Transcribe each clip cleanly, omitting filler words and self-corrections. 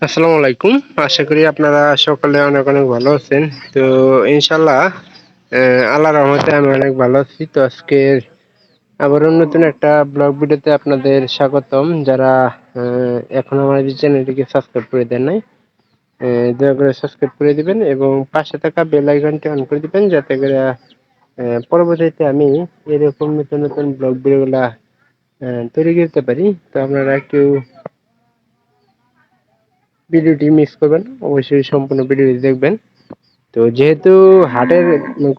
আসসালামু আলাইকুম। আশা করি আপনারা সকলে অনেক অনেক ভালো আছেন। তো ইনশাল্লাহ আল্লাহর রহমতে আমি অনেক ভালো আছি। তো আজকের আবারও নতুন একটা ব্লগ ভিডিওতে আপনাদের স্বাগতম। যারা এখনো আমার এই চ্যানেলটিকে সাবস্ক্রাইব করে দেন নাই, দয়া করে সাবস্ক্রাইব করে দিবেন এবং পাশে থাকা বেল আইকনটি অন করে দিবেন, যাতে করে পরবর্তীতে আমি এরকম নতুন নতুন ব্লগ ভিডিওগুলা তৈরি করতে পারি। তো আপনারা একটু ভিডিওটি মিস করবেন না, অবশ্যই সম্পূর্ণ ভিডিওটি দেখবেন। তো যেহেতু হাটের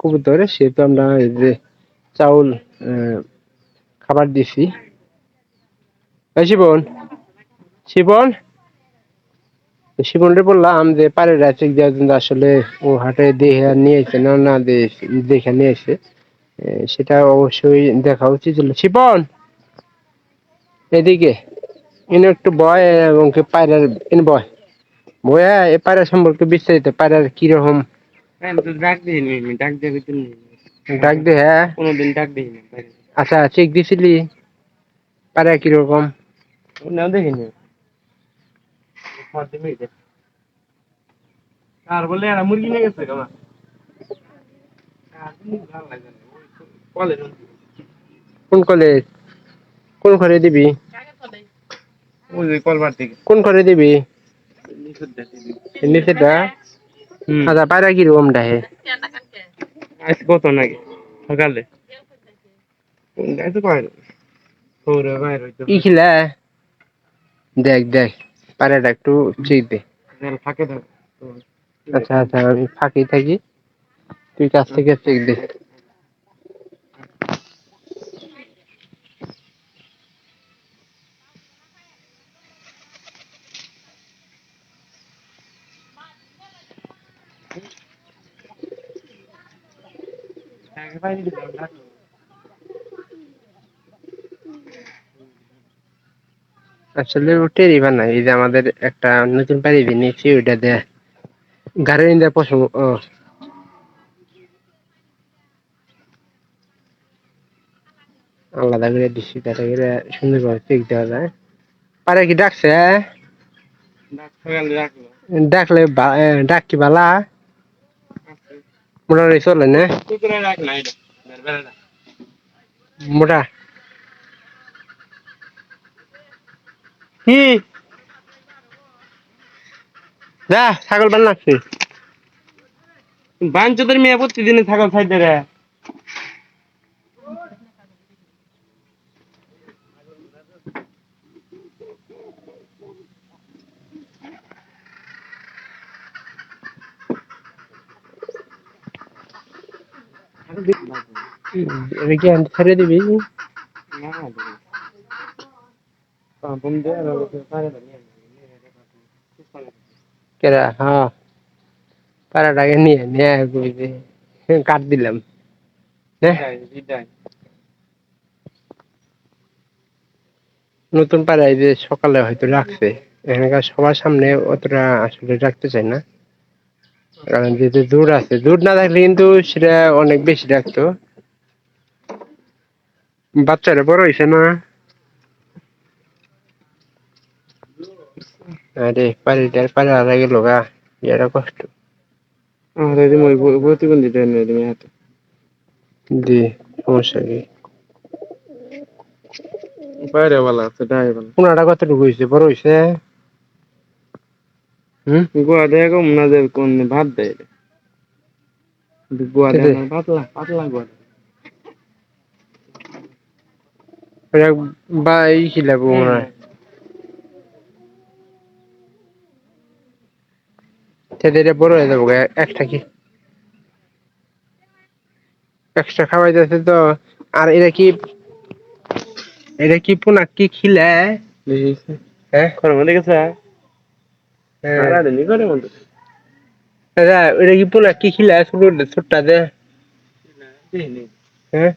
কবুতর, সেহেতু আমরা এই যে চাউল খাবার দিছি। এই শিবন, শিবন, শিবনরে বললাম যে পারে রাতে দেওয়ার জন্য, আসলে ও হাটে দেখে নিয়ে এসে না না দেখে নিয়ে এসে সেটা অবশ্যই দেখা উচিত ছিল। শিবন, এদিকে এনে একটু বয় এবং পায়রার এনে বয় বয়া এ পায়রা সম্পর্কে বিস্তারিত, পায়রার কিরকম। আমি তো ডাক দিইনি, ডাক দিয়ে তুমি ডাক দে। হ্যাঁ, কোনোদিন ডাক দিইনি। আচ্ছা, চেক দিছিলি পায়রা কিরকম? নাও দেখিনি। আর বলে এরা মুরগি নিয়ে গেছে কেমন? কোন কলেজ? কোন ঘরে দিবি? ওই যে কলবার থেকে। কোন ঘরে দিবি? নিচেটা। আচ্ছা, পায়রা কিরকম ডাহে? আজ কত নাকি সকালে ইখিলা দেখ দেখ, পায়রাটা একটু চেক দে। ফাঁকে থাক। আচ্ছা আচ্ছা, আমি ফাঁকি থাকি, তুই কাছ থেকে চেক দে। আসলে উঠে রিভার না, এই যে আমাদের একটা নতুন পাড়ি নিয়েছি, ওইটা দেয় গাড়ির ইন্দা পছন্দ। ও আলাদা করে দিচ্ছি, তাতে করে সুন্দর করে চেক দেওয়া যায়। পারে কি ডাকছে? ডাকলে ডাক কি বালা মোটামুটি চলে না? মোটা কি যা ছাগল বান লাগছে। বাঞ্চদের মেয়ে প্রতিদিনে ছাগল খাইতে রে। এটা কি আনতে ছেড়ে দিবি? কেরা? হ্যাঁ, পাড়াটাকে নিয়ে নিয়ে কইছে কাট দিলাম। নতুন পাড়ায় যে সকালে হয়তো রাখছে, এখানকার সবার সামনে অতটা আসলে রাখতে চাই না, কারণ যেহেতু দূর আছে, দূর না থাকলে কিন্তু সেটা অনেক বেশি রাখতো। বাচ্চারা বড় হয়েছে না? আরে পাড়িটার পাড়া হারা গেল গা, এটা কষ্ট। প্রতিবন্ধী জি, সমস্যা কি? বাইরে ভালো আছে, পোনাটা কতটুকু হয়েছে, বড় হয়েছে? গোয়া দেয় কম না, যে কোন ভাত দেয় গোয়া দেয় পাতলা পাতলা গোয়া বা ই খিলাবো মনে হয়। সেটা বড় হয়ে যাবো একটা কি এক্সট্রা খাওয়াই যাচ্ছে তো। আর এটা কি পোনা কি খিলে? হ্যাঁ, মধ্যে গেছে। এটা কি পোনা কি খিলে ছোট্টা দে? হ্যাঁ,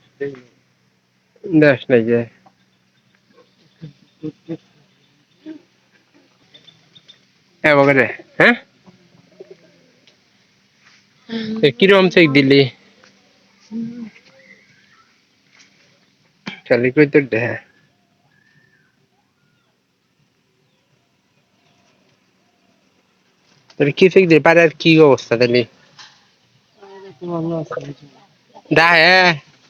দেখ নাই যে বলে। হ্যাঁ, কিরম চেক দিলি? খালি কই তোর দেহা তাহলে কি ঠিক দিয়ে পারে আর কি অবস্থা তাহলে দেখে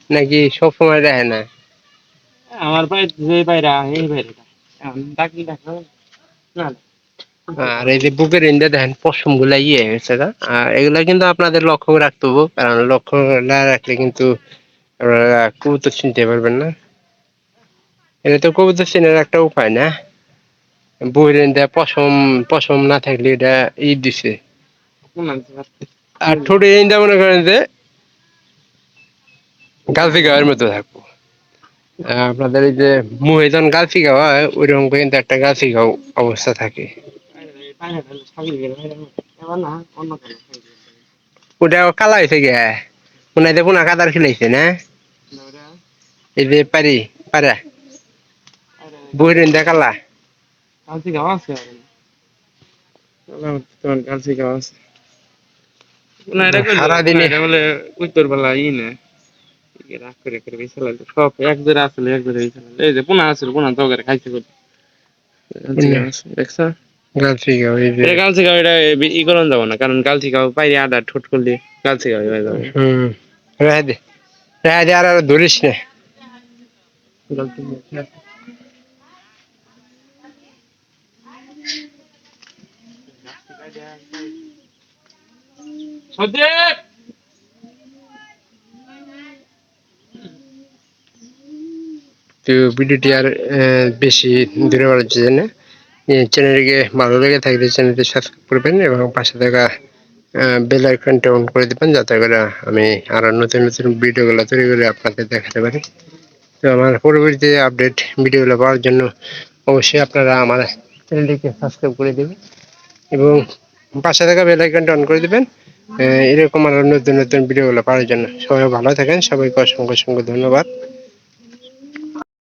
নাকি সব সময় দেখে না? আমার ভাই যে ভাইরা এই ভাইরা ডাকি দেখো না আর এই যে বুকের ইন্দে দেখেন পশম গুলা ইয়ে হয়েছে না, আর এগুলা কিন্তু আপনাদের লক্ষ্য রাখতে হবে, কারণ লক্ষ্য না রাখলে কিন্তু আপনারা কবুতর চিনতে পারবেন না। এটা তো কবুতর চেনার একটা উপায় না, বুকের ইন্দে পশম পশম না থাকলে এটা দিছে। আর ঠোঁটের ইন্দে মনে করেন যে গালফি গাওয়ার মতো থাকবো। আপনাদের এই যে মুহে যখন গালফি গাওয়া হয় ওইরকম কিন্তু একটা গালফি গাও অবস্থা থাকে। ওটা কালা হয়েছে গে, মনে হয় পুনা কাদার খেলাইছে না, এই যে পারি পারা বইরেন দেখালা কালকে গাওয়া আছে তোমার কালকে গাওয়া আছে না এটা কইলো সারাদিনে এটা বলে উত্তর বেলা না রাগ করে করে বিছালা সব এক জোড়া আসলে এক জোড়া বিছালা এই যে পুনা আছে পুনা তো করে খাইছে কই দেখছো গালফি গাও এই যে এটা কালকে গাও এটা ই করন যাব না, কারণ কালকে গাও পাইরে আডা ঠোঁট করলে কালকে গাও হয়ে যাবে। রেহাই দে রেহাই দে, আর ধরিস না। সদীপ তো ভিডিওটি আর বেশি দূরে বাড়াচ্ছে না, চ্যানেলটিকে ভালো লেগে থাকলে চ্যানেলটি সাবস্ক্রাইব করবেন এবং পাশে থাকা বেল আইকনটা অন করে দেবেন, যাতে করে আমি আরো নতুন নতুন ভিডিওগুলো তৈরি করে আপনাদের দেখাতে পারি। তো আমার পরবর্তী আপডেট ভিডিওগুলো পাওয়ার জন্য অবশ্যই আপনারা আমার চ্যানেলটিকে সাবস্ক্রাইব করে দেবেন এবং পাশে থাকা বেল আইকনটা অন করে দেবেন এরকম আরো নতুন নতুন ভিডিওগুলো পাওয়ার জন্য। সবাই ভালো থাকেন, সবাইকে অসংখ্য অসংখ্য ধন্যবাদ।